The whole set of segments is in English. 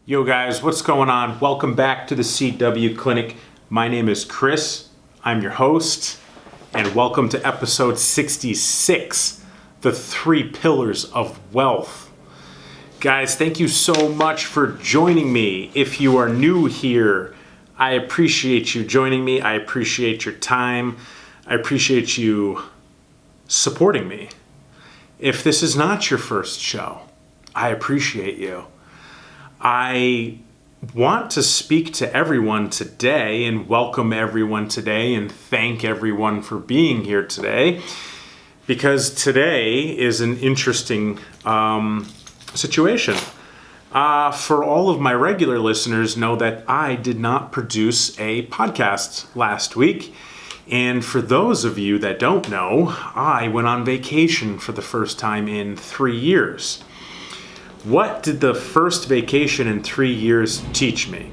Yo guys, what's going on? Welcome back to the CW Clinic. My name is Chris. I'm your host, and welcome to episode 66, The 3 Pillars of Wealth. Guys, thank you so much for joining me. If you are new here, I appreciate you joining me. I appreciate your time. I appreciate you supporting me. If this is not your first show, I appreciate you. I want to speak to everyone today and welcome everyone today and thank everyone for being here today, because today is an interesting situation. For all of my regular listeners know that I did not produce a podcast last week. And for those of you that don't know, I went on vacation for the first time in 3 years. What did the first vacation in 3 years teach me?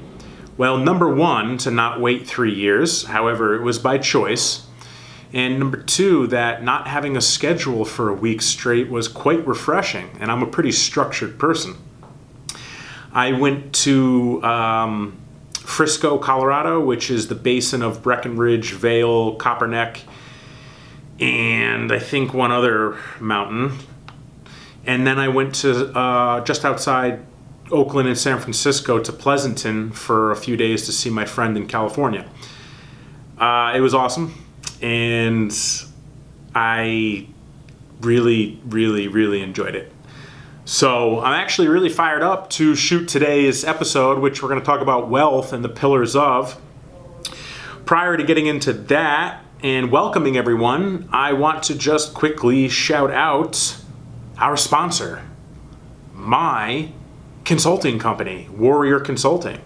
Well, number one, to not wait 3 years. However, it was by choice. And number two, that not having a schedule for a week straight was quite refreshing. And I'm a pretty structured person. I went to Frisco, Colorado, which is the basin of Breckenridge, Vail, Copperneck, and I think one other mountain. And then I went to just outside Oakland and San Francisco to Pleasanton for a few days to see my friend in California. It was awesome, and I really enjoyed it. So I'm actually really fired up to shoot today's episode, which we're going to talk about wealth and the pillars of. Prior to getting into that and welcoming everyone, I want to just quickly shout out our sponsor, my consulting company, Warrior Consulting,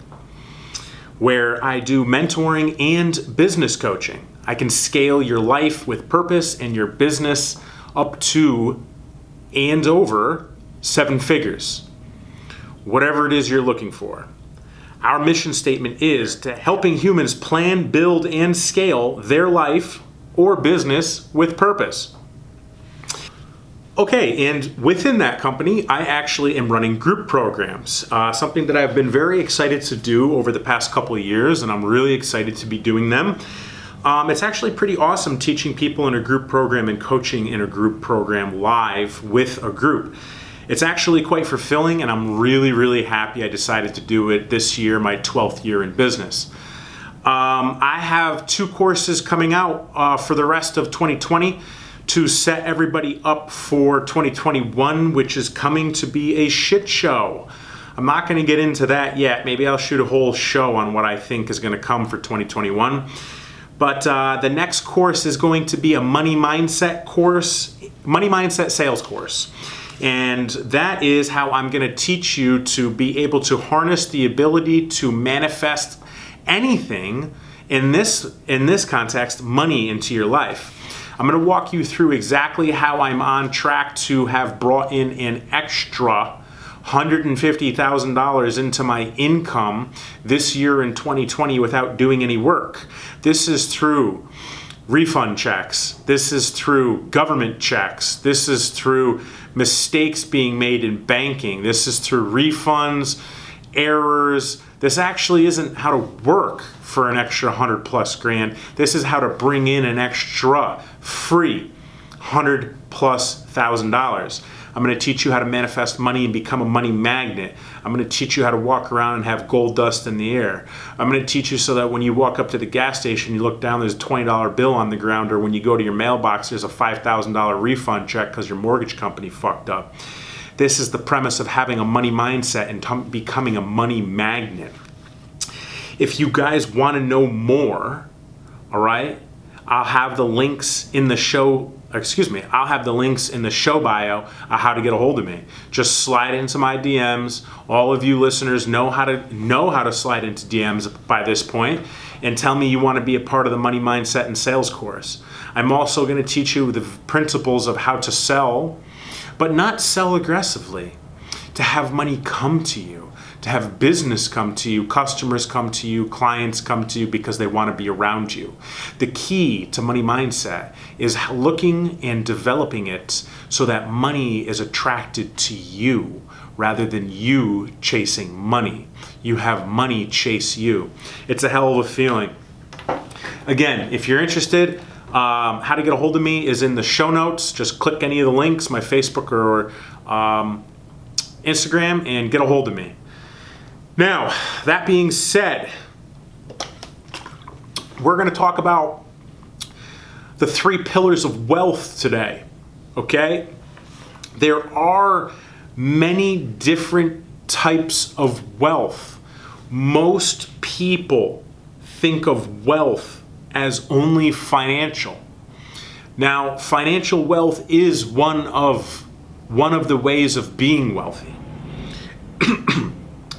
where I do mentoring and business coaching. I can scale your life with purpose and your business up to and over 7 figures, whatever it is you're looking for. Our mission statement is to helping humans plan, build, and scale their life or business with purpose. Okay, and within that company, I actually am running group programs, something that I've been very excited to do over the past couple of years, and I'm really excited to be doing them. It's actually pretty awesome teaching people in a group program and coaching in a group program live with a group. It's actually quite fulfilling, and I'm really happy I decided to do it this year, my 12th year in business. I have 2 courses coming out for the rest of 2020 to set everybody up for 2021, which is coming to be a shit show. I'm not going to get into that yet. Maybe I'll shoot a whole show on what I think is going to come for 2021. But the next course is going to be a money mindset course, money mindset sales course. And that is how I'm going to teach you to be able to harness the ability to manifest anything, in this context, money into your life. I'm going to walk you through exactly how I'm on track to have brought in an extra $150,000 into my income this year in 2020 without doing any work. This is through refund checks. This is through government checks. This is through mistakes being made in banking. This is through refunds, errors. This actually isn't how to work for an extra 100 plus grand. This is how to bring in an extra free $100,000+. I'm going to teach you how to manifest money and become a money magnet. I'm going to teach you how to walk around and have gold dust in the air. I'm going to teach you so that when you walk up to the gas station, you look down, there's a $20 bill on the ground, or when you go to your mailbox, there's a $5,000 refund check because your mortgage company fucked up. This is the premise of having a money mindset and becoming a money magnet. If you guys want to know more, all right, I'll have the links in the show. I'll have the links in the show bio on how to get a hold of me. Just slide into my DMs. All of you listeners know how to slide into DMs by this point, and tell me you want to be a part of the money mindset and sales course. I'm also going to teach you the principles of how to sell, but not sell aggressively, to have money come to you, to have business come to you, customers come to you, clients come to you because they want to be around you. The key to money mindset is looking and developing it so that money is attracted to you rather than you chasing money. You have money chase you. It's a hell of a feeling. Again, if you're interested, how to get a hold of me is in the show notes. Just click any of the links, my Facebook or Instagram, and get a hold of me. Now, that being said, we're going to talk about the 3 pillars of wealth today, okay? There are many different types of wealth. Most people think of wealth as only financial. Now, financial wealth is one of the ways of being wealthy.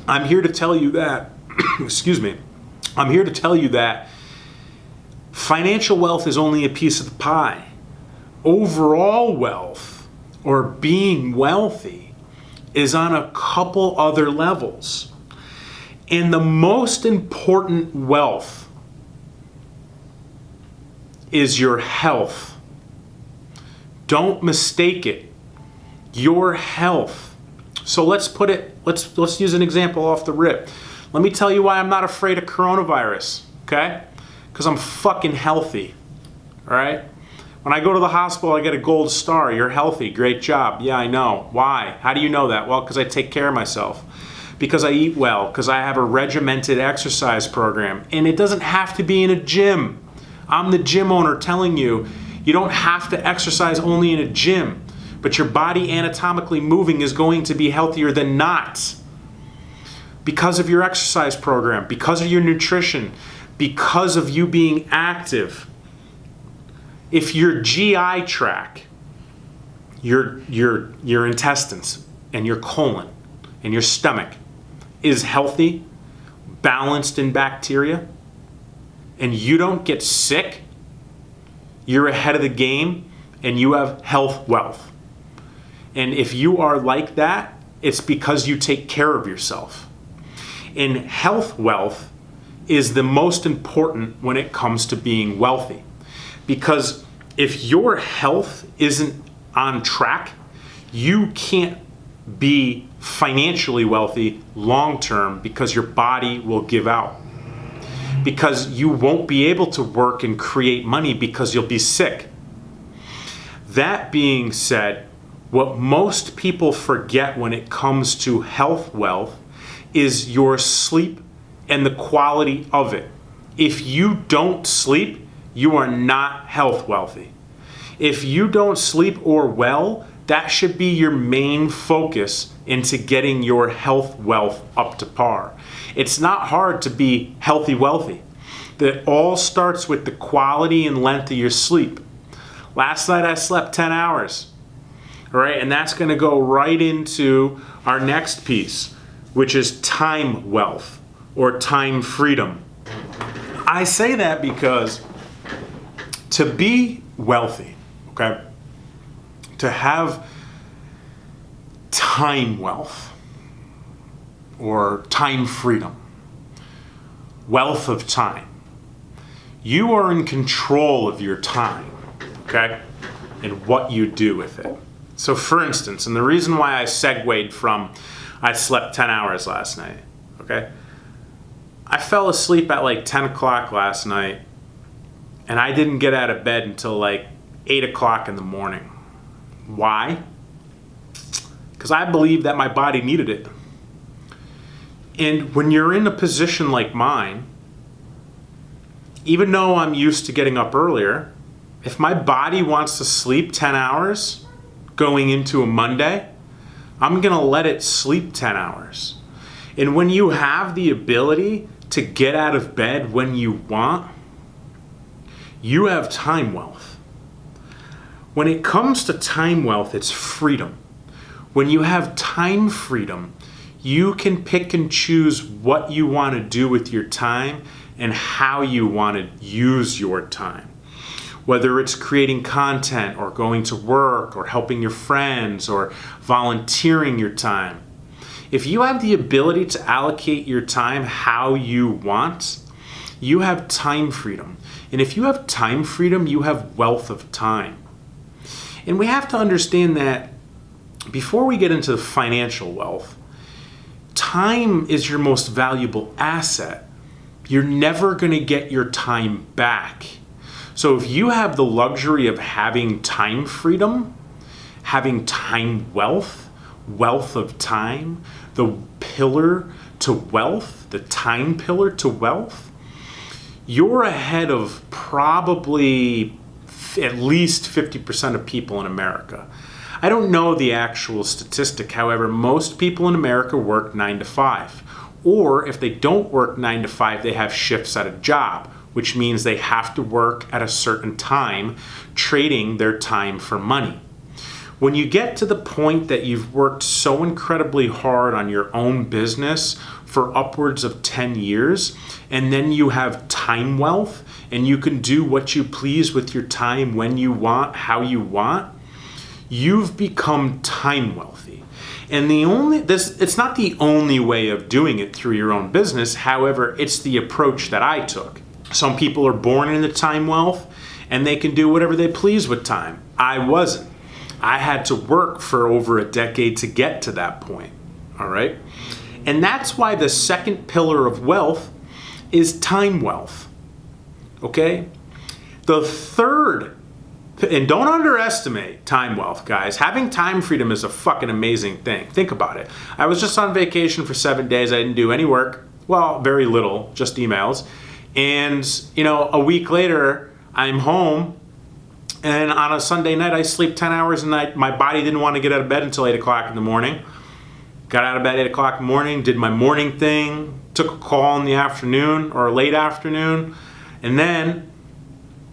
I'm here to tell you that, excuse me, I'm here to tell you that financial wealth is only a piece of the pie. Overall wealth, or being wealthy, is on a couple other levels. And the most important wealth is your health. Don't mistake it. Your health. So let's use an example off the rip. Let me tell you why I'm not afraid of coronavirus, okay? Because I'm fucking healthy, all right? When I go to the hospital, I get a gold star. You're healthy, great job. Yeah, I know. Why? How do you know that? Well, because I take care of myself. Because I eat well, because I have a regimented exercise program. And it doesn't have to be in a gym. I'm the gym owner telling you, you don't have to exercise only in a gym, but your body anatomically moving is going to be healthier than not. Because of your exercise program, because of your nutrition, because of you being active. If your GI tract, your intestines and your colon and your stomach is healthy, balanced in bacteria, and you don't get sick, you're ahead of the game and you have health wealth. And if you are like that, it's because you take care of yourself. And health wealth is the most important when it comes to being wealthy. Because if your health isn't on track, you can't be financially wealthy long term because your body will give out. Because you won't be able to work and create money because you'll be sick. That being said, what most people forget when it comes to health wealth is your sleep and the quality of it. If you don't sleep, you are not health wealthy. If you don't sleep or well, that should be your main focus into getting your health wealth up to par. It's not hard to be healthy wealthy. That all starts with the quality and length of your sleep. Last night I slept 10 hours. All right, and that's going to go right into our next piece, which is time wealth or time freedom. I say that because to be wealthy, okay, to have time wealth or time freedom, wealth of time, you are in control of your time, okay, and what you do with it. So for instance, and the reason why I segued from I slept 10 hours last night, okay, I fell asleep at like 10 o'clock last night and I didn't get out of bed until like 8 o'clock in the morning. Why? Because I believed that my body needed it. And when you're in a position like mine, even though I'm used to getting up earlier, if my body wants to sleep 10 hours going into a Monday, I'm going to let it sleep 10 hours. And when you have the ability to get out of bed when you want, you have time wealth. When it comes to time wealth, it's freedom. When you have time freedom, you can pick and choose what you want to do with your time and how you want to use your time. Whether it's creating content or going to work or helping your friends or volunteering your time. If you have the ability to allocate your time how you want, you have time freedom. And if you have time freedom, you have wealth of time. And we have to understand that before we get into financial wealth, time is your most valuable asset. You're never going to get your time back. So if you have the luxury of having time freedom, having time wealth, wealth of time, the pillar to wealth, the time pillar to wealth, you're ahead of probably at least 50% of people in America. I don't know the actual statistic. However, most people in America work 9 to 5. Or if they don't work 9 to 5, they have shifts at a job, which means they have to work at a certain time, trading their time for money. When you get to the point that you've worked so incredibly hard on your own business for upwards of 10 years, and then you have time wealth, and you can do what you please with your time when you want, how you want, you've become time wealthy. And it's not the only way of doing it through your own business. However, it's the approach that I took. Some people are born into time wealth and they can do whatever they please with time. I wasn't. I had to work for over a decade to get to that point. All right. And that's why the second pillar of wealth is time wealth. Okay. The third, and don't underestimate time wealth, guys. Having time freedom is a fucking amazing thing. Think about it. I was just on vacation for 7 days. I didn't do any work. Well, very little, just emails. And, a week later, I'm home. And on a Sunday night, I sleep 10 hours a night. My body didn't want to get out of bed until 8 o'clock in the morning. Got out of bed 8 o'clock in the morning, did my morning thing, took a call in the afternoon or late afternoon, and then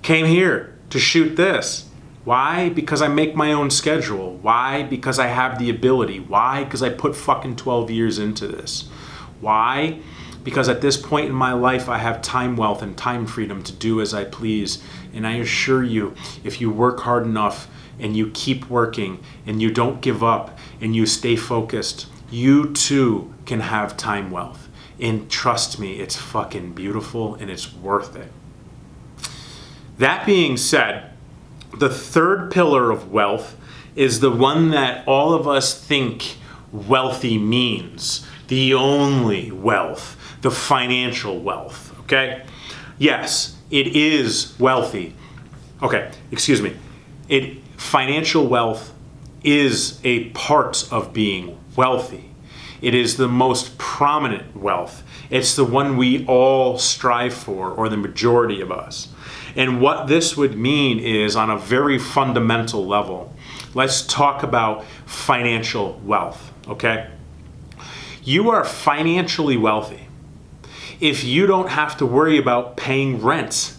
came here to shoot this. Why? Because I make my own schedule. Why? Because I have the ability. Why? Because I put fucking 12 years into this. Why? Because at this point in my life, I have time wealth and time freedom to do as I please. And I assure you, if you work hard enough and you keep working and you don't give up and you stay focused, you too can have time wealth. And trust me, it's fucking beautiful and it's worth it. That being said, the third pillar of wealth is the one that all of us think wealthy means. The only wealth, the financial wealth, okay? Yes, it is wealthy. Okay, excuse me. Financial wealth is a part of being wealthy. It is the most prominent wealth. It's the one we all strive for, or the majority of us. And what this would mean is, on a very fundamental level, let's talk about financial wealth, okay? You are financially wealthy if you don't have to worry about paying rent,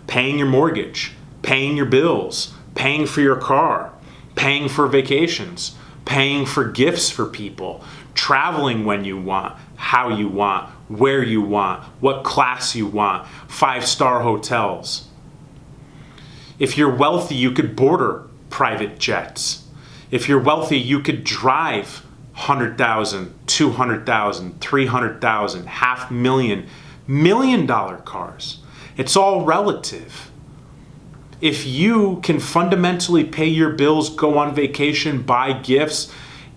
paying your mortgage, paying your bills, paying for your car, paying for vacations, paying for gifts for people, traveling when you want, how you want, where you want, what class you want, 5-star hotels. If you're wealthy, you could board private jets. If you're wealthy, you could drive 100,000, 200,000, 300,000, $500,000, $1 million cars. It's all relative. If you can fundamentally pay your bills, go on vacation, buy gifts,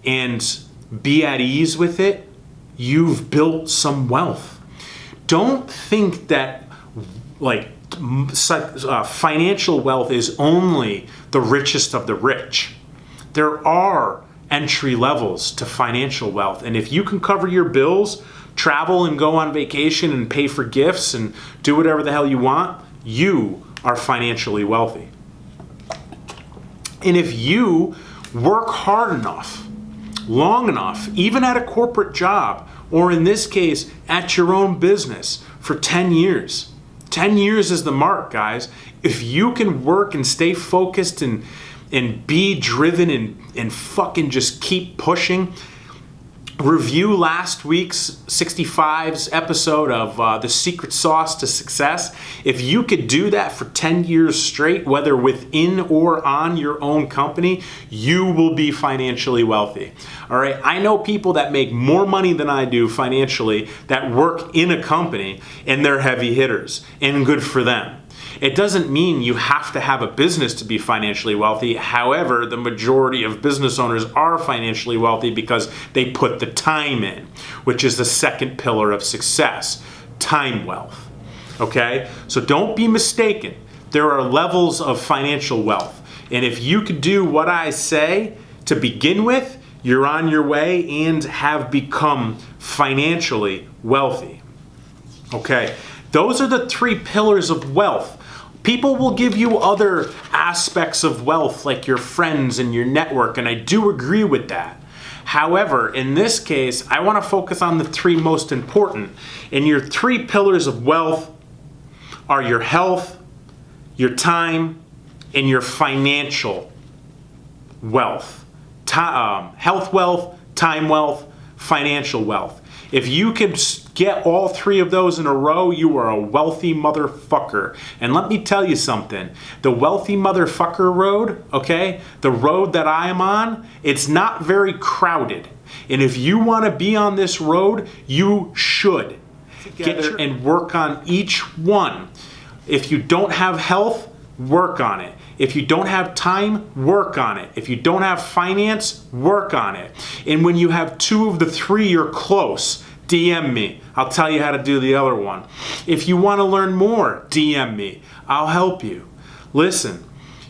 and be at ease with it, you've built some wealth. Don't think that financial wealth is only the richest of the rich. There are entry levels to financial wealth. And if you can cover your bills, travel and go on vacation and pay for gifts and do whatever the hell you want, you are financially wealthy. And if you work hard enough, long enough, even at a corporate job, or in this case, at your own business for 10 years. 10 years is the mark, guys. If you can work and stay focused and be driven and fucking just keep pushing, review last week's 65's episode of The Secret Sauce to Success. If you could do that for 10 years straight, whether within or on your own company, you will be financially wealthy. All right. I know people that make more money than I do financially that work in a company, and they're heavy hitters, and good for them. It doesn't mean you have to have a business to be financially wealthy. However, the majority of business owners are financially wealthy because they put the time in, which is the second pillar of success, time wealth. Okay? So don't be mistaken. There are levels of financial wealth. And if you could do what I say to begin with, you're on your way and have become financially wealthy. Okay? Those are the three pillars of wealth. People will give you other aspects of wealth like your friends and your network, and I do agree with that. However, in this case, I want to focus on the three most important. And your three pillars of wealth are your health, your time, and your financial wealth. Health wealth, time wealth, financial wealth. If you can get all three of those in a row, you are a wealthy motherfucker. And let me tell you something. The wealthy motherfucker road, okay, the road that I am on, it's not very crowded. And if you want to be on this road, you should get and work on each one. If you don't have health, work on it. If you don't have time, work on it. If you don't have finance, work on it. And when you have two of the three, you're close. DM me. I'll tell you how to do the other one. If you want to learn more, DM me. I'll help you. Listen,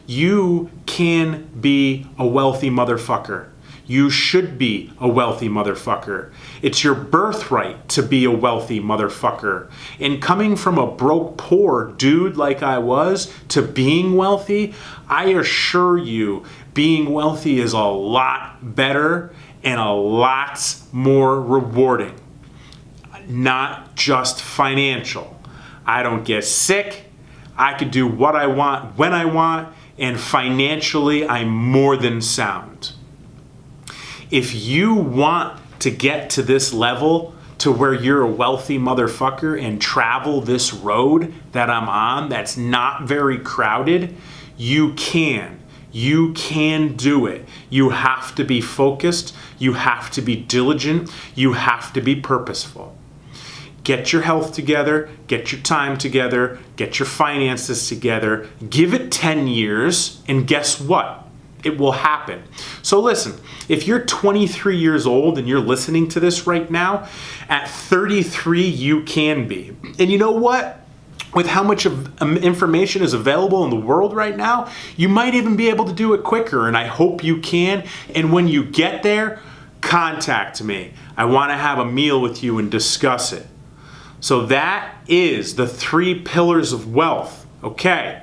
you can be a wealthy motherfucker. You should be a wealthy motherfucker. It's your birthright to be a wealthy motherfucker. And coming from a broke, poor dude like I was to being wealthy, I assure you, being wealthy is a lot better and a lot more rewarding. Not just financial. I don't get sick. I can do what I want when I want, and financially, I'm more than sound. If you want to get to this level to where you're a wealthy motherfucker and travel this road that I'm on that's not very crowded, you can. You can do it. You have to be focused. You have to be diligent. You have to be purposeful. Get your health together, get your time together, get your finances together, give it 10 years, and guess what? It will happen. So listen, if you're 23 years old and you're listening to this right now, at 33 you can be. And you know what? With how much of information is available in the world right now, you might even be able to do it quicker, and I hope you can. And when you get there, contact me. I want to have a meal with you and discuss it. So that is the three pillars of wealth, okay?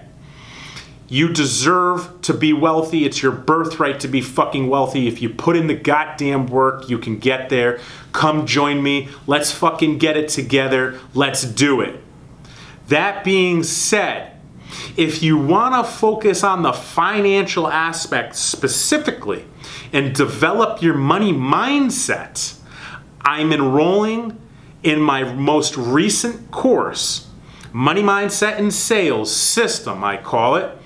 You deserve to be wealthy. It's your birthright to be fucking wealthy. If you put in the goddamn work, you can get there. Come join me. Let's fucking get it together. Let's do it. That being said, if you want to focus on the financial aspects specifically and develop your money mindset, I'm enrolling in my most recent course, Money Mindset and Sales System, I call it.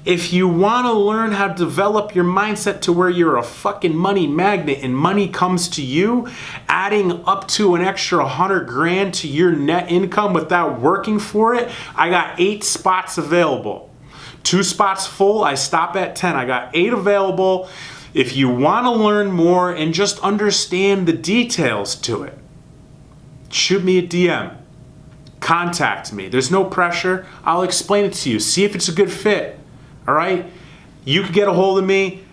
If you want to learn how to develop your mindset to where you're a fucking money magnet and money comes to you, adding up to an extra 100 grand to your net income without working for it, I got 8 spots available. 2 spots full, I stop at 10. I got 8 available. If you want to learn more and just understand the details to it, shoot me a DM. Contact me. There's no pressure. I'll explain it to you. See if it's a good fit. All right? You can get a hold of me.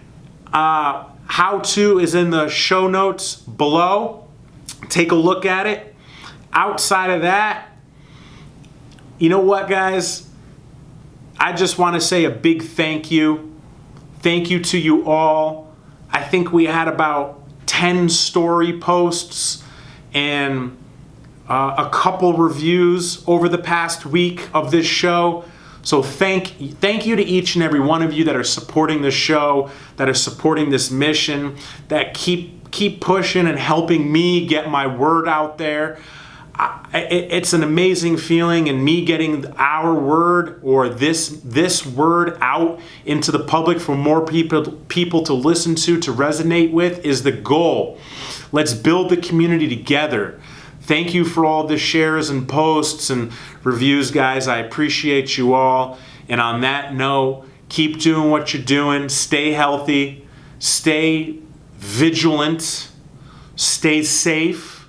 How to is in the show notes below. Take a look at it. Outside of that, you know what, guys? I just want to say a big thank you. Thank you to you all. I think we had about 10 story posts and a couple reviews over the past week of this show. So thank you to each and every one of you that are supporting this show, that are supporting this mission, that keep keep pushing and helping me get my word out there. It's an amazing feeling, and me getting our word, or this word out into the public for more people to listen to resonate with, is the goal. Let's build the community together. Thank you for all the shares and posts and reviews, guys. I appreciate you all. And on that note, keep doing what you're doing. Stay healthy. Stay vigilant. Stay safe.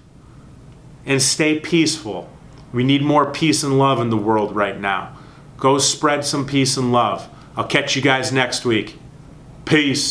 And stay peaceful. We need more peace and love in the world right now. Go spread some peace and love. I'll catch you guys next week. Peace.